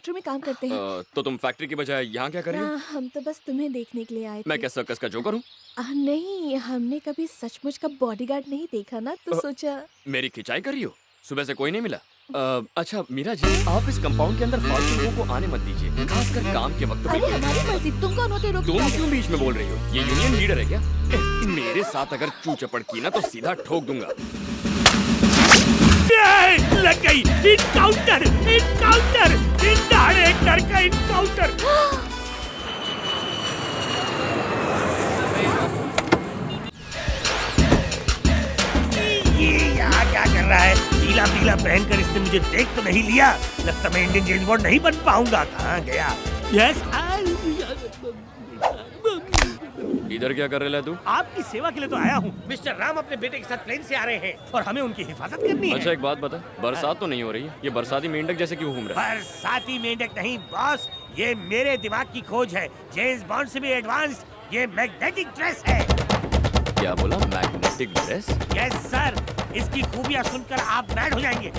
Factory में काम करते हैं। तो तुम फैक्ट्री की बजाय यहाँ क्या कर रही हो? ना, हम तो बस तुम्हें देखने के लिए आए थे। मैं क्या सर्कस का जोकर हूँ? नहीं, हमने कभी सचमुच का बॉडीगार्ड नहीं देखा ना, तो सोचा। मेरी खिंचाई कर रही हो? सुबह से कोई नहीं मिला? अच्छा मीरा जी, आप इस कंपाउंड के अंदर फालतू लोगों को आने मत दीजिए, खासकर काम के वक्त अरे हमारी मर्जी, तुम कौन होते रोकने तुम वाले? क्यों बीच में बोल रही हो? ये यूनियन लीडर है क्या? मेरे साथ अगर चू चपड़ की ना तो सीधा ठोक दूंगा। लग गई। इनकाउंटर, इनकाउंटर, डायरेक्टर का इनकाउंटर। ये यहाँ क्या कर रहा है? पीला पीला पहनकर इसने मुझे देख तो नहीं लिया। लगता मैं इंडियन जेम्स बॉन्ड नहीं बन पाऊंगा। कहाँ गया? यस, इधर क्या कर रहा है तू? आपकी सेवा के लिए तो आया हूँ। मिस्टर राम अपने बेटे के साथ प्लेन से आ रहे हैं और हमें उनकी हिफाजत करनी है। अच्छा एक बात बता, बरसात तो नहीं हो रही है, ये बरसाती मेंढक जैसे क्यों घूम रहा है? बरसाती मेंढक नहीं बॉस, ये मेरे दिमाग की खोज है। जेम्स बॉन्ड से भी एडवांस्ड ये मैग्नेटिक ड्रेस है। क्या बोला? Magnetic dress? यस सर, इसकी खूबियाँ सुनकर आप मैड हो जाएंगे।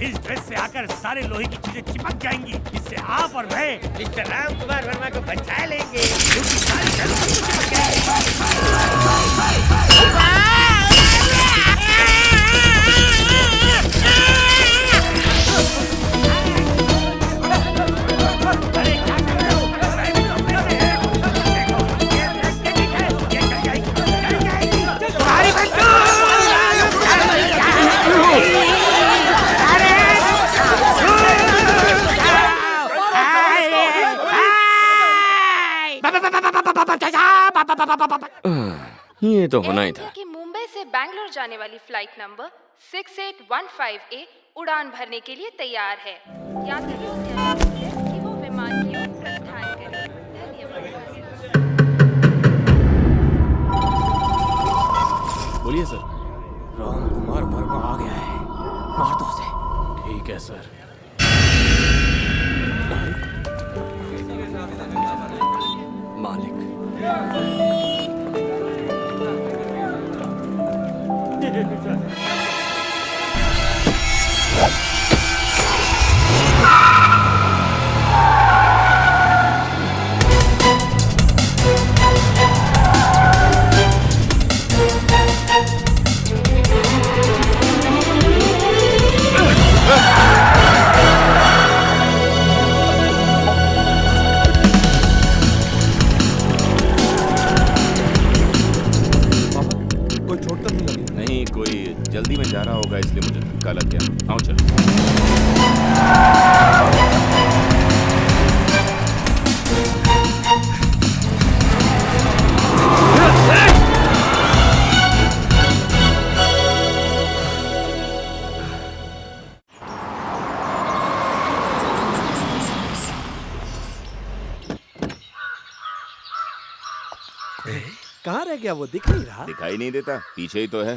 इस ड्रेस से आकर सारे लोहे की चीजें चिपक जाएंगी। इससे आप और मैं मिस्टर राम कुमार वर्मा को बचा लेंगे, क्योंकि सारी जरूरत चिपक अरे क्या कर रहे हो? मैं भी तो अपने से है। देखो, ये मैग्नेटिक है, ये चल जाएगी, चल जाएगी। तुम्हारी ये तो होना ही था। कि मुंबई से बैंगलोर जाने वाली फ्लाइट नंबर 6815A उड़ान भरने के लिए तैयार है। यात्रियों से अनुरोध है कि वो विमान की ओर प्रस्थान करें। धन्यवाद। बोलिए सर। राम कुमार वर्मा आ गया है, मार दो उसे। ठीक है सर। मालिक। कोई चोट तो नहीं लगी? नहीं, कोई जल्दी में जा रहा होगा इसलिए मुझे धक्का लग गया। आओ चलो। कहाँ रह गया वो? दिख नहीं रहा। दिखाई नहीं देता, पीछे ही तो है।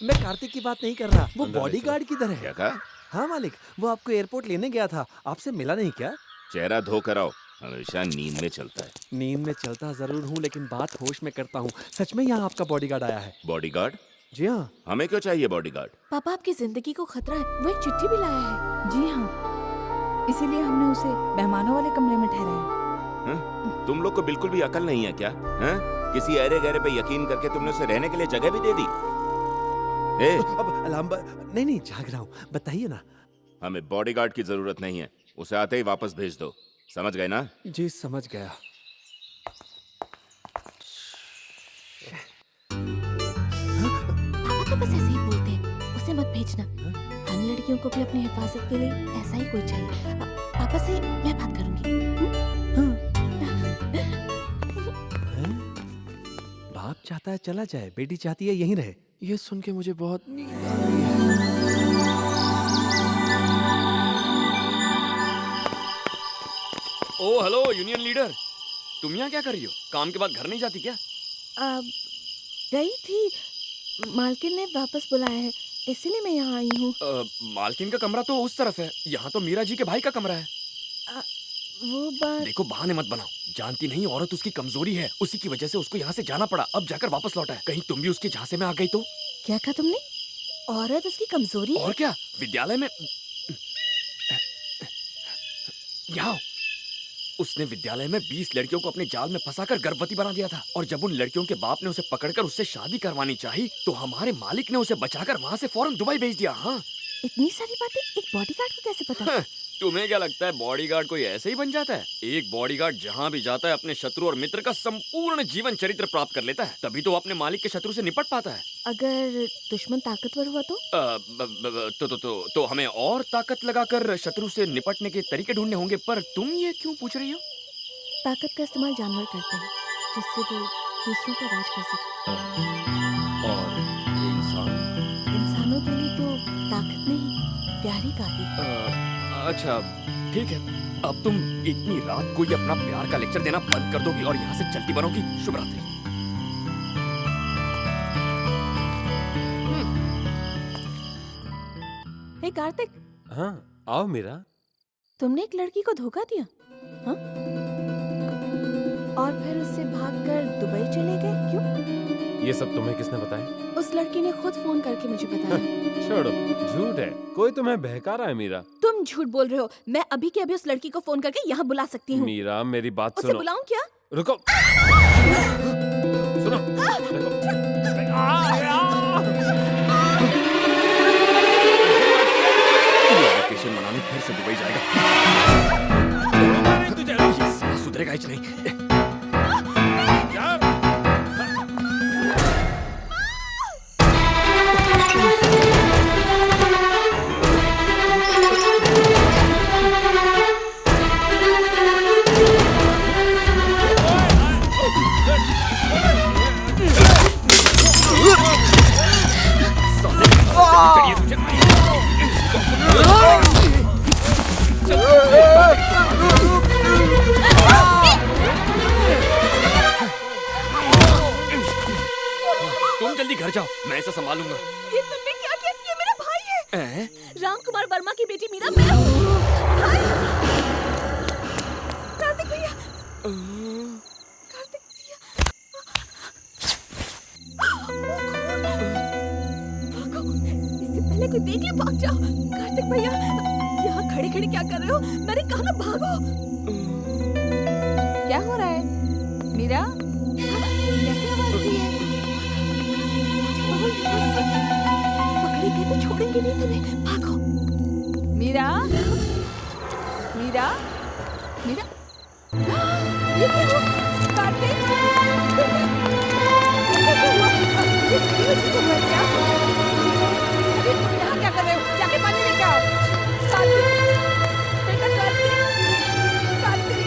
मैं कार्तिक की बात नहीं कर रहा, वो अंदर ले बॉडीगार्ड किधर है? क्या कहा? हाँ मालिक, वो आपको एयरपोर्ट लेने गया था, आपसे मिला नहीं क्या? चेहरा धो कर आओ, हमेशा नींद में चलता है। नींद में चलता जरूर हूँ, लेकिन बात होश में करता हूँ। सच में यहाँ आपका बॉडीगार्ड आया है? बॉडीगार्ड? जी हाँ। हमें क्यों चाहिए बॉडीगार्ड? पापा आपकी जिंदगी को खतरा है, वो एक चिट्ठी भी लाया है। जी हाँ, इसीलिए हमने उसे मेहमानों वाले कमरे में ठहराया। तुम लोग को बिल्कुल भी अकल नहीं है क्या? हैं? किसी अरे गहरे पे यकीन करके तुमने उसे रहने के लिए जगह भी दे दी। अब अलार्म नहीं जाग रहा हूँ, बताइए ना। हमें बॉडीगार्ड की जरूरत नहीं है, उसे आते ही वापस भेज दो। समझ गए ना? जी समझ गया। पापा तो बस ऐसे ही बोलते हैं, उसे मत भेजना। हम लड़कियों को भी अपनी हिफाजत के लिए ऐसा ही कोई चाहिए। पापा से मैं बात करूंगी। बाप चाहता है चला जाए, बेटी चाहती है यहीं रहे। ये सुन के मुझे बहुत नींद आ रही है। ओ हेलो यूनियन लीडर, तुम यहाँ क्या कर रही हो? काम के बाद घर नहीं जाती क्या? गई थी, मालकिन ने वापस बुलाया है, इसीलिए मैं यहाँ आई हूँ। मालकिन का कमरा तो उस तरफ है, यहाँ तो मीरा जी के भाई का कमरा है। वो बात। देखो बहाने मत बनाओ, जानती नहीं औरत उसकी कमजोरी है, उसी की वजह से उसको यहाँ से जाना पड़ा, अब जाकर वापस लौटा है। कहीं तुम भी उसके झांसे में आ गई तो? क्या कहा तुमने? औरत उसकी कमजोरी है? और क्या, विद्यालय में यहाँ उसने विद्यालय में 20 लड़कियों को अपने जाल में फंसाकर गर्भवती बना दिया था और जब उन लड़कियों के बाप ने उसे पकड़कर उससे शादी करवानी चाही तो हमारे मालिक ने उसे बचाकर वहाँ से फौरन दुबई भेज दिया। हाँ इतनी सारी बातें एक बॉडीगार्ड को कैसे पता? तुम्हें क्या लगता है बॉडीगार्ड कोई ऐसे ही बन जाता है? एक बॉडीगार्ड जहाँ भी जाता है अपने शत्रु और मित्र का संपूर्ण जीवन चरित्र प्राप्त कर लेता है, तभी तो वो अपने मालिक के शत्रु से निपट पाता है। अगर दुश्मन ताकतवर हुआ तो? तो हमें और ताकत लगाकर शत्रु से निपटने के तरीके ढूंढने होंगे। पर तुम ये क्यों पूछ रही हो? ताकत का इस्तेमाल जानवर करते हैं जिससे वो दूसरों पर राज कर सके। और इंसान? इंसानों के लिए तो ताकत नहीं, प्यार ही काफी है। अच्छा ठीक है, अब तुम इतनी रात को ही अपना प्यार का लेक्चर देना बंद कर दोगी और यहाँ से चलती बनोगी। शुभ रात्रि। हे कार्तिक, हाँ आओ मीरा। तुमने एक लड़की को धोखा दिया? हाँ? और फिर उससे भागकर दुबई चले गए, क्यों? ये सब तुम्हें किसने बताया? उस लड़की ने खुद फोन करके मुझे बताया। छोड़ो, झूठ है, कोई तुम्हें बहका रहा है मीरा। तुम झूठ बोल रहे हो। मैं अभी के अभी उस लड़की को फोन करके यहाँ बुला सकती हूँ। मीरा मेरी बात उसे सुनो। बुलाऊं क्या? रुको, सुनो, देखो। वेकेशन मनाने फिर से दुबई जाएगा। ये साला सुधरेगा ही नहीं। तुम जल्दी घर जाओ, मैं इसे संभालूंगा। ये तुमने क्या किया? ये मेरा भाई है। हैं? राम कुमार वर्मा की बेटी मीरा मेरा भाई। कार्तिक भैया, कार्तिक भैया, भागो, इससे पहले कोई देख ले, भाग जाओ। कार्तिक भैया, यहाँ खड़े खड़े क्या कर रहे हो? मैंने कहा ना भागो। क्या हो रहा है मीरा? कैसे आवाज दी है? पकड़े गए तो छोड़ेंगे नहीं तुम्हें, भागो। मीरा, मीरा, मीरा, ये क्या हुआ? कार्तिक, ये कैसे हुआ? ये तेरी वजह से हुआ है क्या? अरे तुम यहाँ क्या कर रहे हो? जाके पानी लेके आओ। कार्तिक, बेटा कार्तिक, कार्तिक,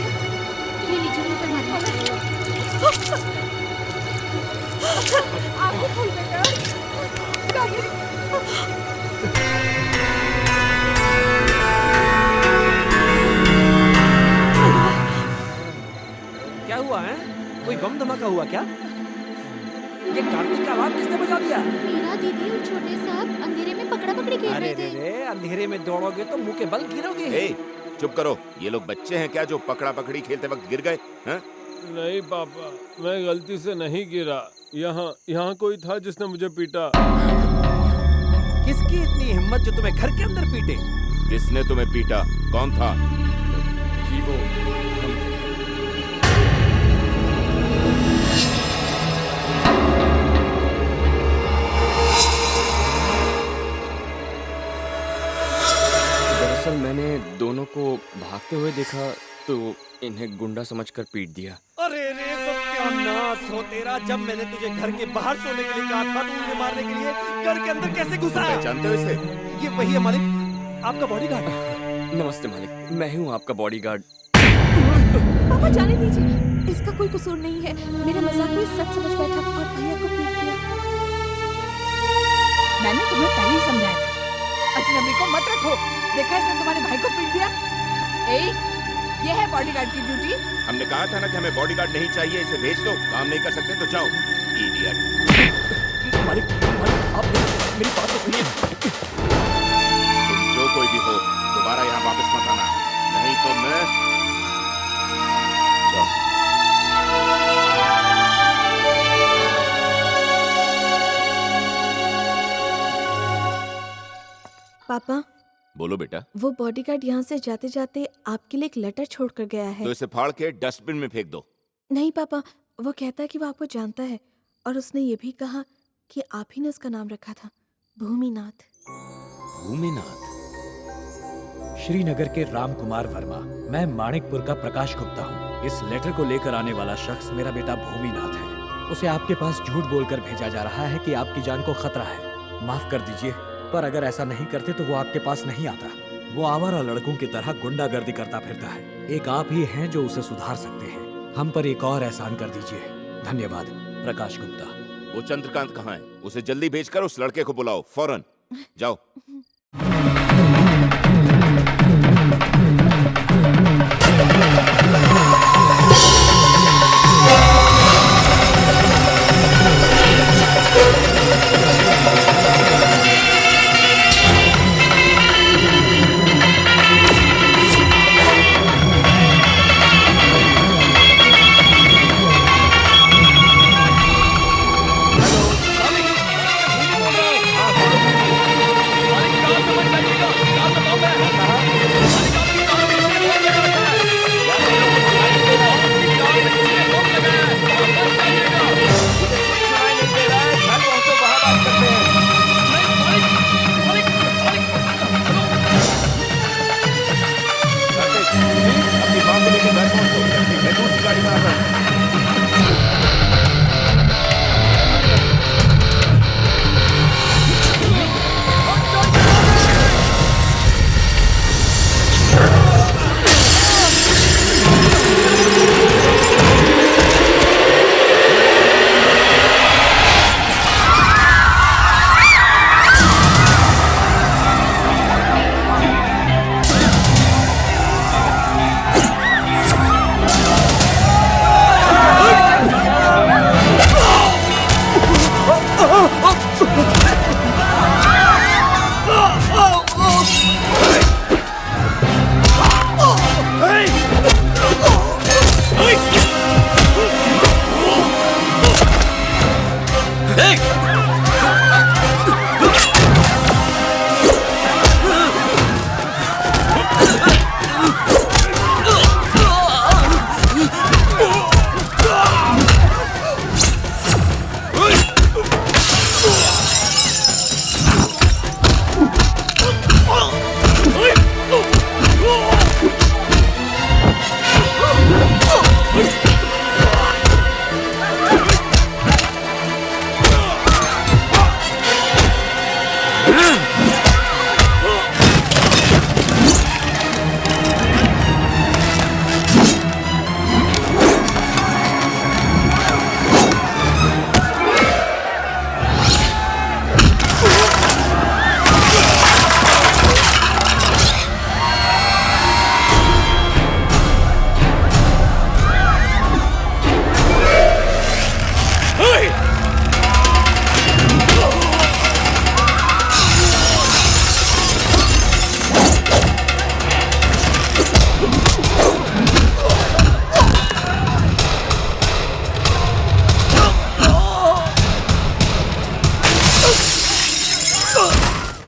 ये लीजिए मुंह पे मारिए। आंखें खोल बेटा। कार्तिक, क्या हुआ है? कोई बम धमाका हुआ क्या? ये कार्तिक का अलार्म किसने बजा दिया? मीरा दीदी और छोटे साहब अंधेरे में पकड़ा पकड़ी खेल अरे रहे थे। रे, अंधेरे में दौड़ोगे तो मुंह के बल गिरोगे। ए, चुप करो। ये लोग बच्चे हैं क्या जो पकड़ा पकड़ी खेलते वक्त गिर गए? हैं? नहीं पापा, मैं गलती से नहीं गिरा। यहाँ कोई था जिसने मुझे पीटा। किसकी इतनी हिम्मत जो तुम्हें घर के अंदर पीटे? किसने तुम्हें पीटा? कौन था? जी वो हम थे। दरअसल मैंने दोनों को भागते हुए देखा तो इन्हें गुंडा समझकर पीट दिया। अरे रे सत्यानाश हो तेरा। जब मैंने तुझे घर के बाहर सोने के लिए कहा था तो उन्हें मारने के लिए घर के अंदर कैसे घुसा? जानते हो इसे? ये वही है मालिक, आपका बॉडीगार्ड। नमस्ते मालिक, मैं हूँ आपका बॉडीगार्ड। पापा जाने दीजिए, इसका कोई कसूर नहीं है। मेरे मजाक को सच समझ बैठा और भैया को पीट दिया। मैंने तुम्हें पहले ही समझाया था, अजनबी को मत रखो। देखा इसने तुम्हारे भाई को पीट दिया। ए, ये है बॉडीगार्ड की ड्यूटी। हमने कहा था ना कि हमें बॉडीगार्ड नहीं चाहिए, इसे भेज दो। काम नहीं कर सकते तो जाओ। इडियट। मालिक, आप मेरी बात तो सुनिए। तुम जो कोई भी हो, दोबारा यहाँ वापस मत आना, नहीं तो मैं... जाओ। पापा, बोलो बेटा। वो बॉडीगार्ड यहाँ से जाते जाते आपके लिए एक लेटर छोड़कर गया है। तो इसे फाड़ के डस्टबिन में फेंक दो। नहीं पापा, वो कहता है कि वो आपको जानता है और उसने ये भी कहा कि आप ही ने उसका नाम रखा था, भूमिनाथ। भूमिनाथ? श्रीनगर के राम कुमार वर्मा। मैं माणिकपुर का प्रकाश गुप्ता हूँ। इस लेटर को लेकर आने वाला शख्स मेरा बेटा भूमिनाथ है। उसे आपके पास झूठ बोलकर भेजा जा रहा है कि आपकी जान को खतरा है। माफ कर दीजिए, पर अगर ऐसा नहीं करते तो वो आपके पास नहीं आता। वो आवारा लड़कों की तरह गुंडागर्दी करता फिरता है। एक आप ही हैं जो उसे सुधार सकते हैं। हम पर एक और एहसान कर दीजिए। धन्यवाद। प्रकाश गुप्ता। वो चंद्रकांत कहाँ है? उसे जल्दी भेजकर उस लड़के को बुलाओ, फौरन। जाओ।